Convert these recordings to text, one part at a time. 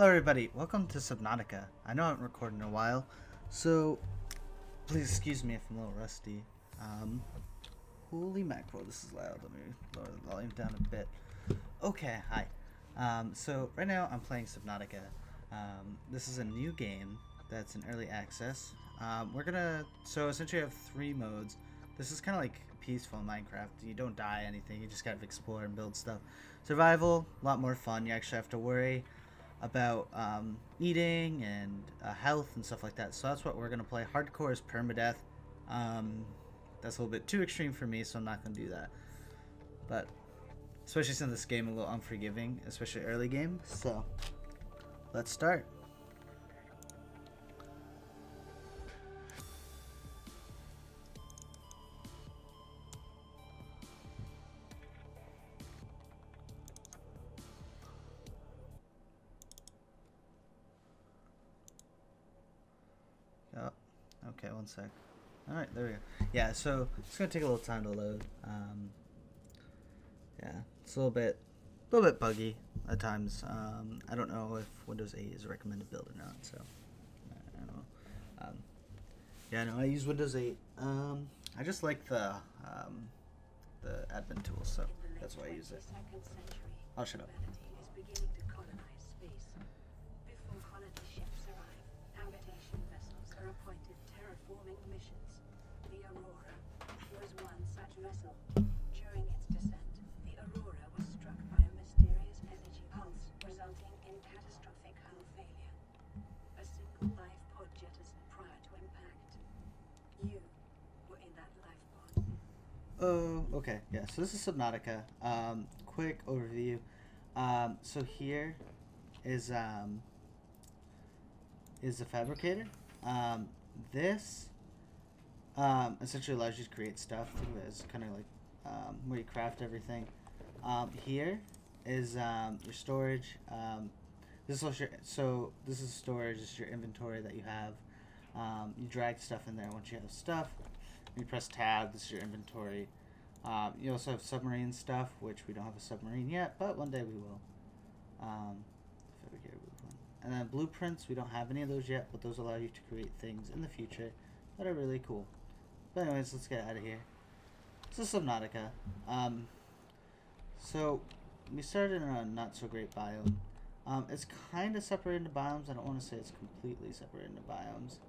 Hello everybody, welcome to Subnautica. I know I haven't recorded in a while, so please excuse me if I'm a little rusty. Holy mackerel, this is loud. Let me lower the volume down a bit. Okay, hi. So right now I'm playing Subnautica. This is a new game that's in early access. So essentially I have 3 modes. This is kind of like peaceful Minecraft. You don't die anything, you just kind of explore and build stuff. Survival, a lot more fun. You actually have to worry about eating and health and stuff like that. So that's what we're going to play. Hardcore is permadeath. That's a little bit too extreme for me, so I'm not going to do that. But especially since this game is a little unforgiving, especially early game. So let's start. Oh, okay, one sec. Alright, there we go. Yeah, so it's gonna take a little time to load. Yeah, it's a little bit buggy at times. I don't know if Windows 8 is a recommended build or not, so I don't know. Yeah, no, I use Windows 8. I just like the admin tool, so that's why I use it. I'll shut up. Terraforming missions. The Aurora was one such vessel. During its descent, the Aurora was struck by a mysterious energy pulse, resulting in catastrophic hull failure. A single life pod jettisoned prior to impact. You were in that life pod. Oh, okay. Yeah, so this is Subnautica. Quick overview. So here is the fabricator. This essentially allows you to create stuff. Think of it as kind of like where you craft everything. Here is your storage. This is this is storage. This is your inventory that you have. You drag stuff in there once you have stuff. You press tab. This is your inventory. You also have submarine stuff, which we don't have a submarine yet, but one day we will. Fabricator blueprint. And then blueprints, we don't have any of those yet, but those allow you to create things in the future that are really cool. But anyways, let's get out of here. This is Subnautica. So we started in a not so great biome. It's kind of separated into biomes. I don't want to say it's completely separated into biomes.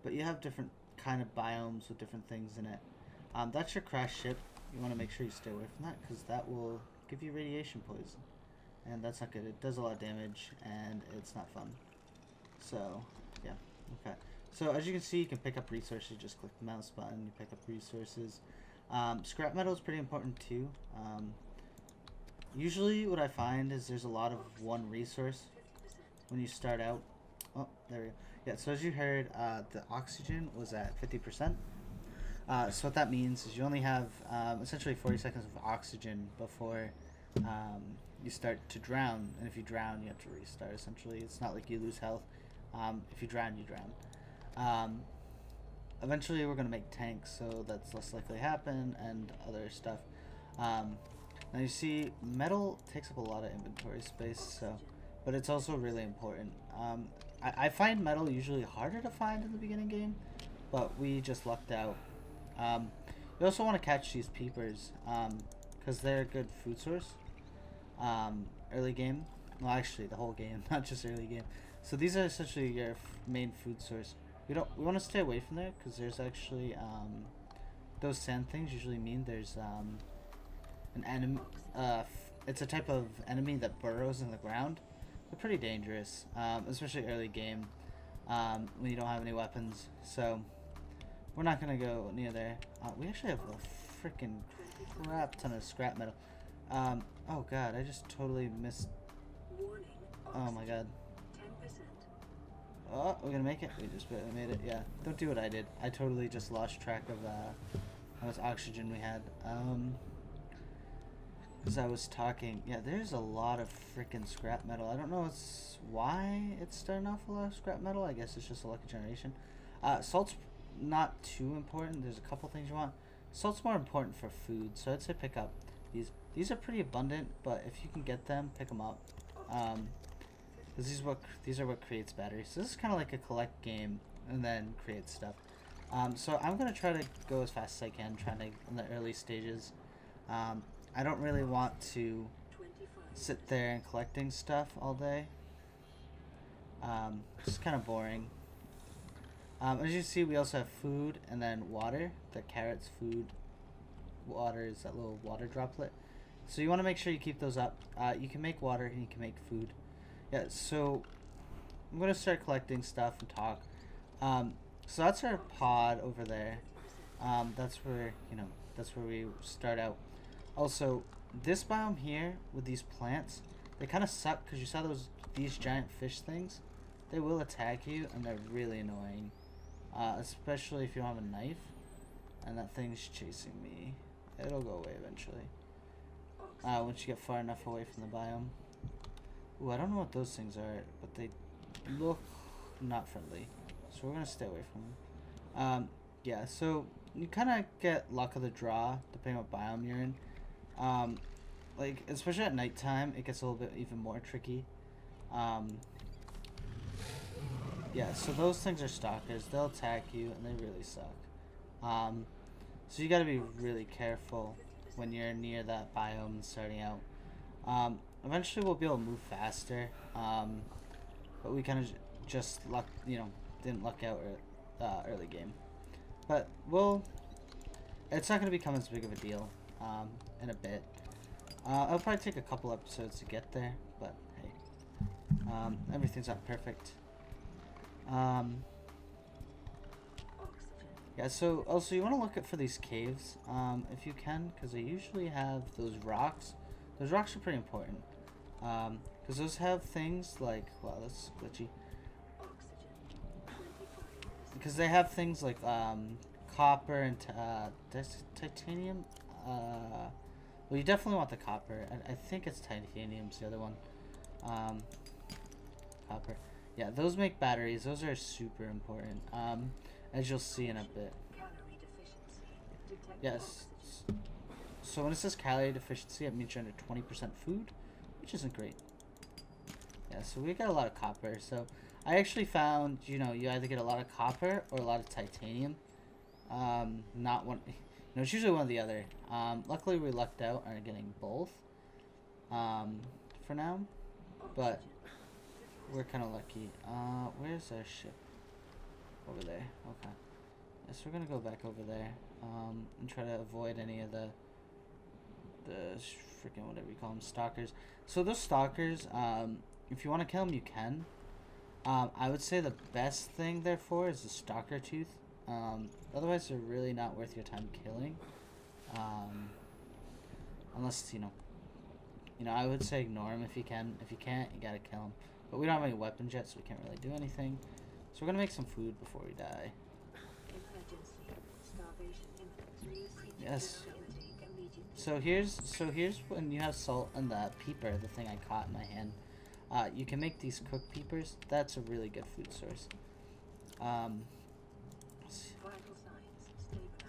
But you have different kind of biomes with different things in it. That's your crash ship. You want to make sure you stay away from that because that will give you radiation poison. And that's not good. It does a lot of damage, and it's not fun. So, yeah. Okay. So, as you can see, you can pick up resources. You just click the mouse button, you pick up resources. Scrap metal is pretty important, too. Usually, what I find is there's a lot of one resource when you start out. Oh, there we go. Yeah, so as you heard, the oxygen was at 50%. So what that means is you only have essentially 40 seconds of oxygen before you start to drown, and if you drown, you have to restart. Essentially, it's not like you lose health. If you drown, you drown. Eventually, we're gonna make tanks, so that's less likely to happen, and other stuff. Now you see, metal takes up a lot of inventory space, so, but it's also really important. I find metal usually harder to find in the beginning game, but we just lucked out. You also want to catch these peepers, because they're a good food source. Early game, well actually the whole game, not just early game. So these are essentially your main food source. We want to stay away from there because there's actually those sand things usually mean there's an enemy. It's a type of enemy that burrows in the ground. They're pretty dangerous, especially early game when you don't have any weapons. So we're not gonna go near there. We actually have a freaking crap ton of scrap metal. Oh god, I just totally missed. Oh my god. Oh, we're gonna make it. We just barely made it. Yeah, don't do what I did. I totally just lost track of how much oxygen we had. As I was talking, yeah, there's a lot of freaking scrap metal. I don't know why it's starting off with a lot of scrap metal. I guess it's just a lucky generation. Salt's not too important. There's a couple things you want. Salt's more important for food, so I'd say pick up these. These are pretty abundant, but if you can get them, pick them up. Because these are what creates batteries. So this is kind of like a collect game and then create stuff. So I'm gonna try to go as fast as I can, trying to in the early stages. I don't really want to sit there and collecting stuff all day. It's kind of boring. As you see, we also have food and then water. The carrots, food, water is that little water droplet. So you want to make sure you keep those up. You can make water and you can make food. Yeah, so I'm going to start collecting stuff and talk. So that's our pod over there. That's where, that's where we start out. Also, this biome here with these plants, they kind of suck because you saw these giant fish things. They will attack you and they're really annoying. Especially if you don't have a knife and that thing's chasing me. It'll go away eventually. Once you get far enough away from the biome. Ooh, I don't know what those things are, but they look not friendly. So we're gonna stay away from them. Yeah, so you kind of get luck of the draw depending on what biome you're in. Like, especially at nighttime, it gets a little bit even more tricky. Yeah, so those things are stalkers. They'll attack you, and they really suck. So you gotta be really careful when you're near that biome and starting out. Eventually we'll be able to move faster, but we kind of just didn't luck out early game. But it's not gonna become as big of a deal in a bit. It'll probably take a couple episodes to get there, but hey, everything's not perfect. Yeah, so also you want to look for these caves if you can, because they usually have those rocks. Those rocks are pretty important because those have things like, wow, that's glitchy, because they have things like copper and titanium. Well, you definitely want the copper. I think it's titanium's the other one. Copper. Yeah, those make batteries. Those are super important, as you'll see in a bit. Yes. So when it says calorie deficiency, it means you're under 20% food, which isn't great. Yeah, so we got a lot of copper. So I actually found, you either get a lot of copper or a lot of titanium. Not one. It's usually one or the other. Luckily, we lucked out and are getting both for now, but we're kind of lucky. Where's our ship? Over there. Okay. Yes, we're gonna go back over there and try to avoid any of the freaking whatever you call them, stalkers. So those stalkers, if you want to kill them, you can. I would say the best thing therefore is the stalker tooth. Otherwise, they're really not worth your time killing. Unless I would say ignore them if you can. If you can't, you gotta kill them. But we don't have any weapons yet, so we can't really do anything. So we're gonna make some food before we die. Yes. So here's when you have salt and the peeper, the thing I caught in my hand. You can make these cooked peepers. That's a really good food source.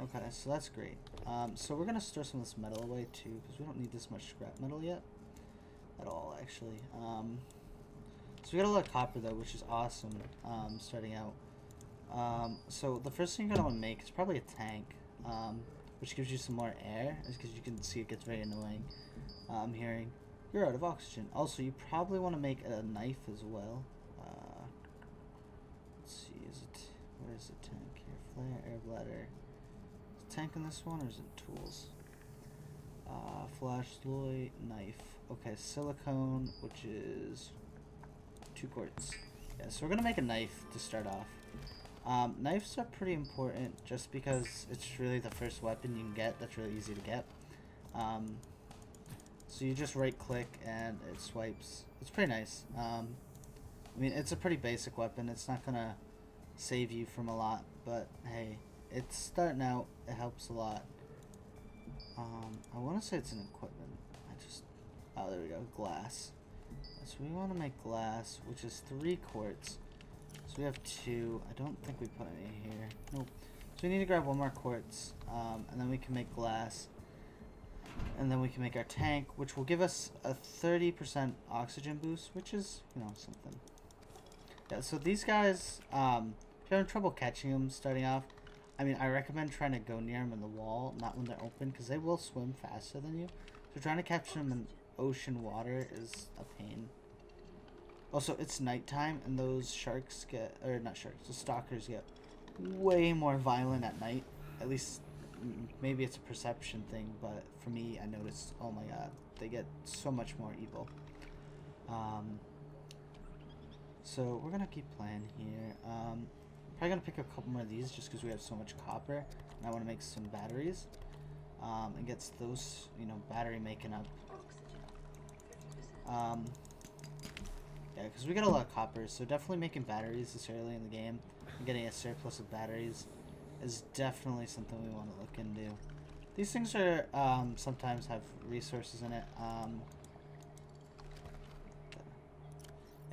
Okay, so that's great. So we're gonna store some of this metal away too, because we don't need this much scrap metal yet, at all actually. So we got a lot of copper though, which is awesome. Starting out. So the first thing you're gonna want to make is probably a tank, which gives you some more air, because you can see it gets very annoying. I'm hearing you're out of oxygen. Also, you probably want to make a knife as well. Let's see, where is the tank here? Flare, air bladder. Is the tank in this one, or is it tools? Flashlight, knife. Okay, silicone, which is 2 quarts. Yeah, so we're gonna make a knife to start off. Knives are pretty important just because it's really the first weapon you can get that's really easy to get. So you just right click and it swipes. It's pretty nice. I mean, it's a pretty basic weapon. It's not gonna save you from a lot, but hey, it's starting out. It helps a lot. I want to say it's an equipment. Oh, there we go, glass. So we want to make glass, which is 3 quarts. So we have 2. I don't think we put any here. Nope. So we need to grab 1 more quartz, and then we can make glass. And then we can make our tank, which will give us a 30% oxygen boost, which is, you know, something. Yeah, so these guys, if you're having trouble catching them starting off, I mean, I recommend trying to go near them in the wall, not when they're open, because they will swim faster than you. So trying to capture them in ocean water is a pain. Also, it's nighttime, and those sharks get, or not sharks, the stalkers get way more violent at night. At least, maybe it's a perception thing, but for me, I noticed, oh my god, they get so much more evil. So we're gonna keep playing here. Probably gonna pick a couple more of these just because we have so much copper, and I want to make some batteries. And gets those, you know, battery making up. Yeah, because we got a lot of copper, so definitely making batteries this early in the game and getting a surplus of batteries is definitely something we want to look into. These things are sometimes have resources in it.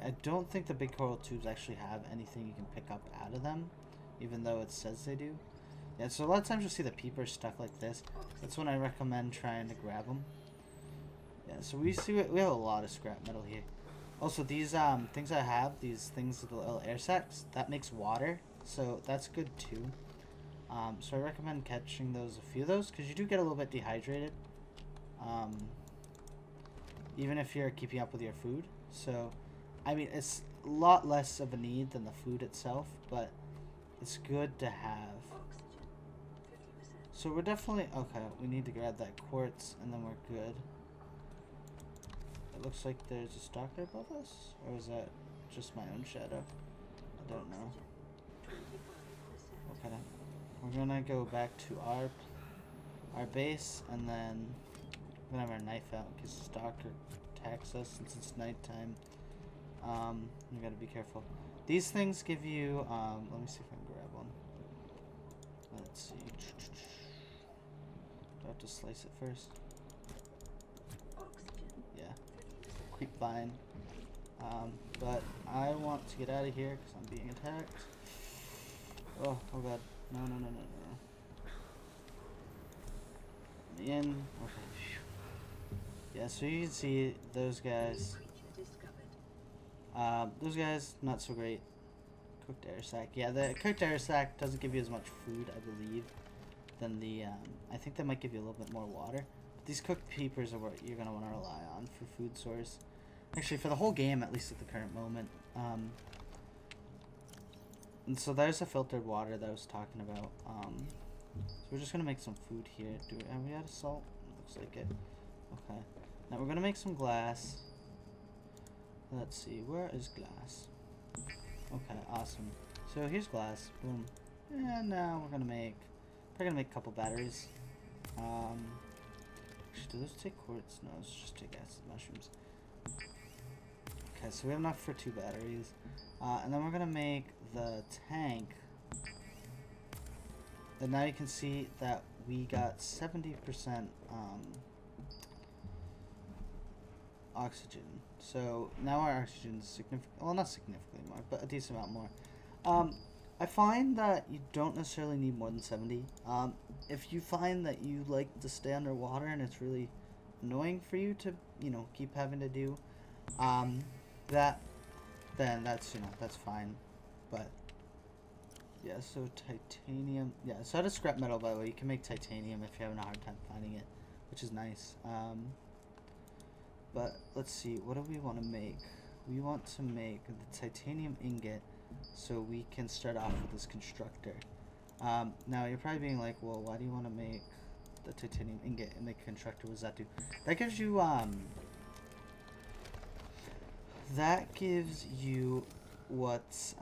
I don't think the big coral tubes actually have anything you can pick up out of them, even though it says they do. Yeah, so a lot of times you'll see the peepers stuck like this. That's when I recommend trying to grab them. Yeah, so we have a lot of scrap metal here. Also, these things I have, these things with the little air sacs, that makes water, so that's good too. So I recommend catching those, a few of those, because you do get a little bit dehydrated, even if you're keeping up with your food. So, I mean, it's a lot less of a need than the food itself, but it's good to have. So we're definitely, okay, we need to grab that quartz, and then we're good. It looks like there's a stalker above us, or is that just my own shadow? I don't know. Okay, we're gonna go back to our base, and then we're gonna have our knife out in case the stalker attacks us since it's nighttime. You gotta be careful. These things give you, let me see if I can grab one. Let's see. Do I have to slice it first? Yeah. Quick vine. But I want to get out of here because I'm being attacked. Oh god. No. In. Okay. Yeah, so you can see those guys. Those guys, not so great. Cooked air sac. Yeah, the cooked air sac doesn't give you as much food, I believe, than the, I think they might give you a little bit more water. But these cooked peepers are what you're going to want to rely on for food source. Actually, for the whole game, at least at the current moment. And so there's the filtered water that I was talking about. So we're just going to make some food here. Have we had salt? Looks like it. Okay. Now we're going to make some glass. Let's see, where is glass? Okay, awesome. So here's glass. Boom. And now we're gonna make a couple batteries. Actually, do those take quartz? No, let's just take acid mushrooms. Okay, so we have enough for 2 batteries. And then we're gonna make the tank. And now you can see that we got 70% oxygen. So now our oxygen is significant, well, not significantly more, but a decent amount more. I find that you don't necessarily need more than 70. If you find that you like to stay underwater and it's really annoying for you to, you know, keep having to do that, then that's, you know, that's fine. But yeah, so titanium, yeah, so out of scrap metal, by the way, you can make titanium if you're having a hard time finding it, which is nice. But let's see, what do we want to make? We want to make the titanium ingot so we can start off with this constructor. Now you're probably being like, well, why do you want to make the titanium ingot and make a constructor? What does that do? That gives you what's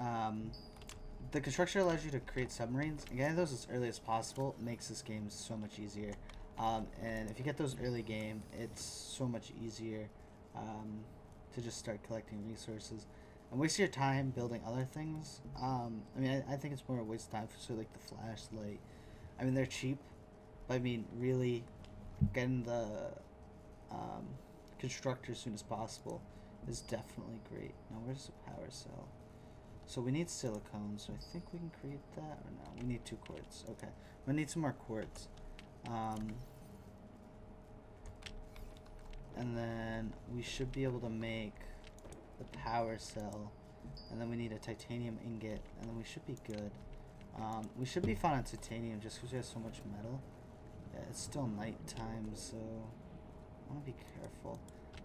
the constructor allows you to create submarines. And getting those as early as possible makes this game so much easier. And if you get those early game, it's so much easier to just start collecting resources and waste your time building other things. I mean, I think it's more a waste of time for sort of like the flashlight. I mean, they're cheap, but I mean, really getting the constructor as soon as possible is definitely great. Now, where's the power cell? So we need silicone, so I think we can create that, or no? We need 2 quartz. Okay, we need some more quartz. and then we should be able to make the power cell, and then we need a titanium ingot, and then we should be good. We should be fine on titanium just because we have so much metal. Yeah, it's still nighttime, so I want to be careful.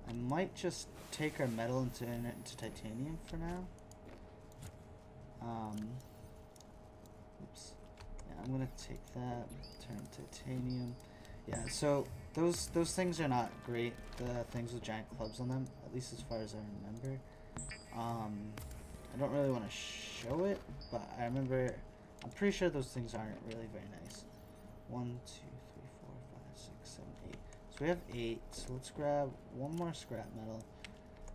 I might just take our metal and turn it into titanium for now. Oops. Yeah, I'm gonna take that, turn titanium. Yeah, so those things are not great. The things with giant clubs on them, at least as far as I remember. I don't really want to show it, but I remember. I'm pretty sure those things aren't really very nice. 1, 2, 3, 4, 5, 6, 7, 8. So we have 8. So let's grab one more scrap metal,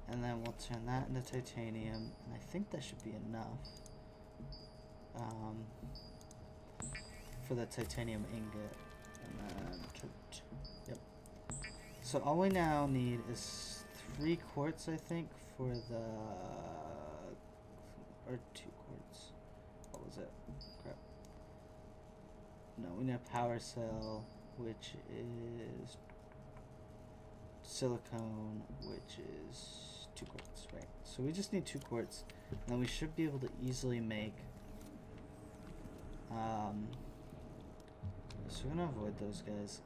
and then we'll turn that into titanium. And I think that should be enough for the titanium ingot. And then, yep. So all we now need is 3 quartz, I think, for the, or 2 quartz. What was it? Crap. No, we need a power cell, which is silicone, which is 2 quartz, right? So we just need 2 quartz, and then we should be able to easily make. So we're gonna avoid those guys.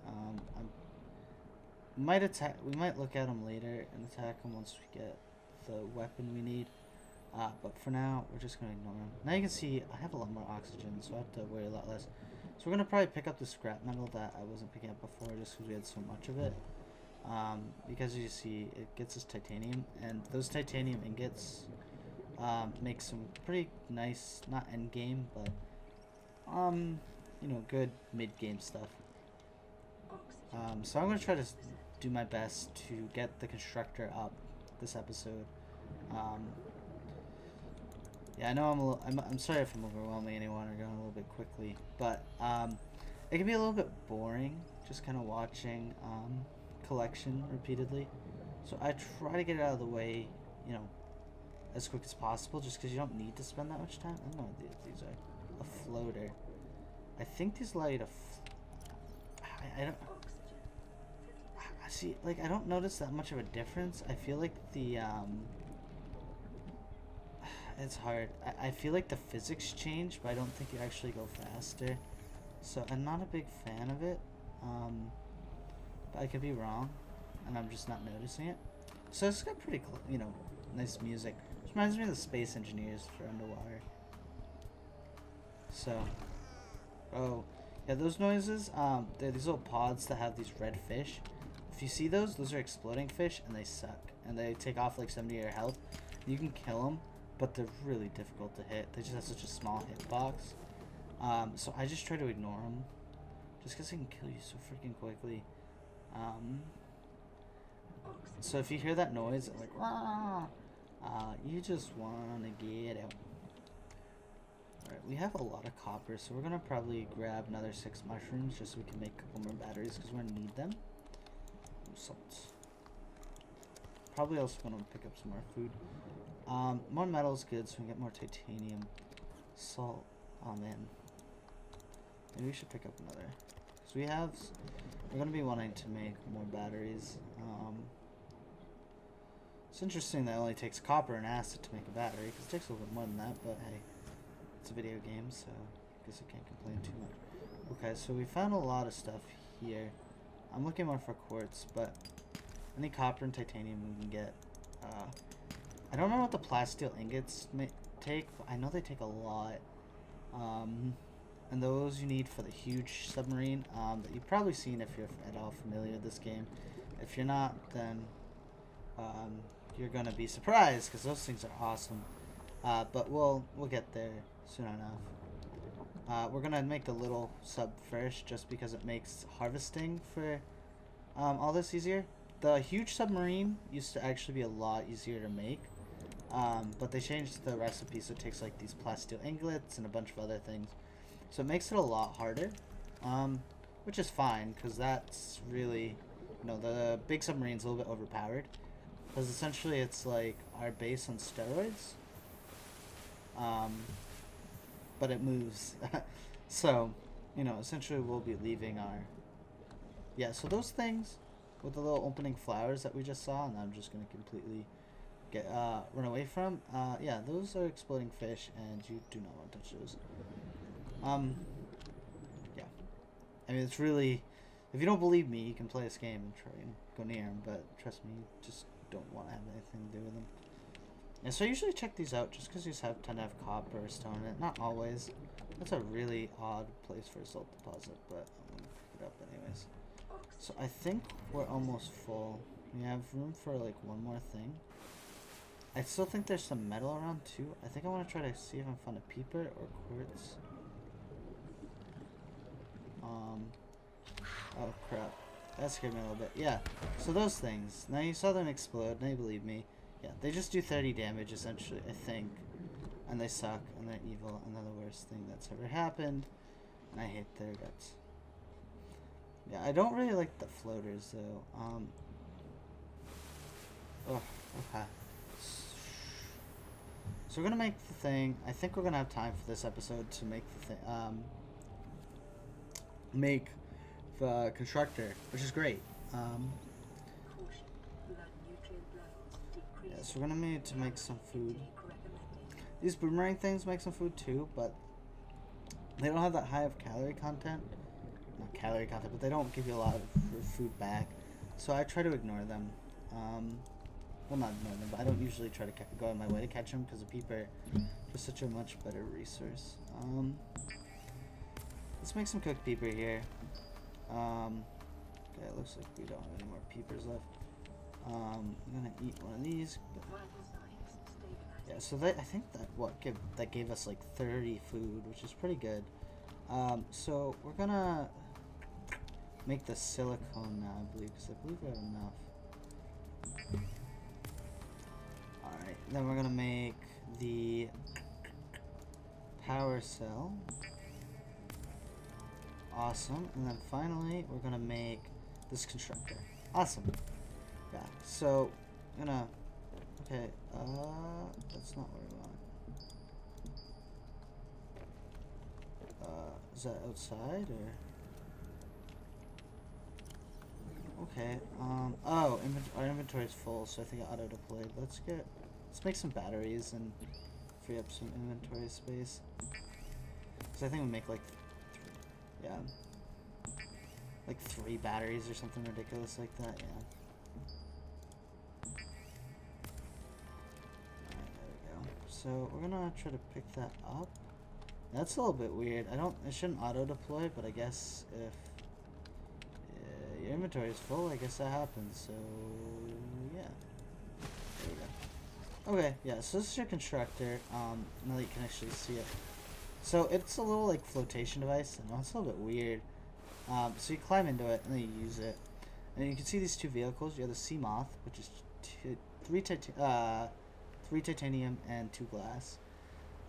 We might look at them later and attack them once we get the weapon we need. But for now, we're just gonna ignore them. Now you can see I have a lot more oxygen, so I have to worry a lot less. So we're gonna probably pick up the scrap metal that I wasn't picking up before, just because we had so much of it. Because you see, it gets us titanium, and those titanium ingots make some pretty nice, not end game, but you know, good mid-game stuff. So I'm gonna try to do my best to get the constructor up this episode. Yeah, I know I'm sorry if I'm overwhelming anyone or going a little bit quickly, but it can be a little bit boring just kind of watching collection repeatedly. So I try to get it out of the way, you know, as quick as possible, just because you don't need to spend that much time. I don't know what these are. A floater. I think these allow you to. I don't. I see. Like, I don't notice that much of a difference. I feel like the it's hard. I feel like the physics change, but I don't think you actually go faster. So I'm not a big fan of it. But I could be wrong, and I'm just not noticing it. So it's got pretty, you know, nice music. It reminds me of the Space Engineers for underwater. So, oh, yeah, those noises. They're these little pods that have these red fish. If you see those are exploding fish, and they suck, and they take off like 70 of your health. You can kill them, but they're really difficult to hit. They just have such a small hitbox. So I just try to ignore them, just because they can kill you so freaking quickly. So if you hear that noise, like, "Rah!" You just want to get out. Alright, we have a lot of copper, so we're going to probably grab another 6 mushrooms just so we can make a couple more batteries, because we're going to need them. Ooh, salts. Probably also going to pick up some more food. More metal is good, so we can get more titanium. Salt. Oh, man. Maybe we should pick up another. So we're going to be wanting to make more batteries. It's interesting that it only takes copper and acid to make a battery, because it takes a little bit more than that, but hey, it's a video game, so I guess I can't complain too much. Okay, so we found a lot of stuff here. I'm looking more for quartz, but any copper and titanium we can get. I don't know what the plasteel ingots take, but I know they take a lot. And those you need for the huge submarine that you've probably seen if you're at all familiar with this game. If you're not, then you're gonna be surprised, because those things are awesome. But we'll get there soon enough. We're gonna make the little sub first, just because it makes harvesting for all this easier. The huge submarine used to actually be a lot easier to make, but they changed the recipe, so it takes like these plasteel ingots and a bunch of other things. So it makes it a lot harder, which is fine, because that's really, you know, the big submarine's a little bit overpowered, because essentially it's like our base on steroids, but it moves. So, you know, essentially we'll be leaving our, yeah, so those things, with the little opening flowers that we just saw, and I'm just gonna completely get run away from. Yeah, those are exploding fish, and you do not want to touch those. Yeah, I mean, it's really, if you don't believe me, you can play this game and try and go near them, but trust me, you just don't want to have anything to do with them. And so I usually check these out just because these tend to have copper or stone in it. Not always. That's a really odd place for a salt deposit, but I'm gonna pick it up anyways. So I think we're almost full. We have room for like one more thing. I still think there's some metal around too. I think I want to try to see if I can find a peeper or quartz. Oh crap. That scared me a little bit. Yeah, so those things. Now you saw them explode, now you believe me. Yeah, they just do 30 damage essentially, I think. And they suck, and they're evil, and they're the worst thing that's ever happened. And I hate their guts. Yeah, I don't really like the floaters though. Oh, okay. So we're gonna make the thing. I think we're gonna have time for this episode to make the thing. Make the constructor, which is great. Yeah, so we're gonna need to make some food. These boomerang things make some food too, but they don't have that high of calorie content. Not calorie content, but they don't give you a lot of food back. So I try to ignore them. Well, not ignore them, but I don't usually try to go out of my way to catch them because a peeper is such a much better resource. Let's make some cooked peeper here. Okay, it looks like we don't have any more peepers left. I'm gonna eat one of these. Yeah, so I think that gave us like 30 food, which is pretty good. So we're gonna make the silicone now, I believe, because I believe we have enough. Alright, then we're gonna make the power cell. Awesome. And then finally, we're gonna make this constructor. Awesome. Yeah, so I'm gonna, okay, that's not where we want. Is that outside or? Okay, oh, our inventory is full, so I think I auto-deployed. Let's make some batteries and free up some inventory space. Because I think we make like, yeah, like 3 batteries or something ridiculous like that, yeah. So we're gonna try to pick that up. That's a little bit weird. It shouldn't auto deploy, but I guess if your inventory is full, I guess that happens. So yeah, there we go. Okay, yeah. So this is your constructor. Now that you can actually see it. So it's a little like flotation device. I know it's a little bit weird. So you climb into it and then you use it, and you can see these 2 vehicles. You have the sea moth, which is 3 titanium and 2 glass.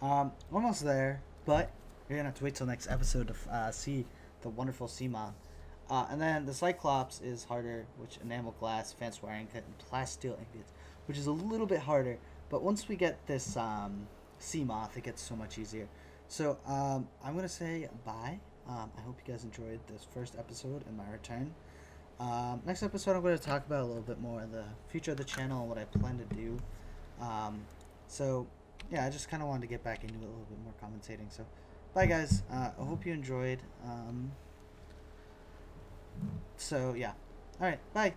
Almost there, but you're gonna have to wait till next episode to see the wonderful sea moth. And then the Cyclops is harder, which enamel glass, advanced wiring kit, and plasteel ingots, which is a little bit harder. But once we get this sea moth, it gets so much easier. So I'm gonna say bye. I hope you guys enjoyed this first episode and my return. Next episode, I'm going to talk about a little bit more of the future of the channel and what I plan to do. So yeah, I just kind of wanted to get back into it a little bit more commentating. So bye guys. I hope you enjoyed. So yeah. All right. Bye.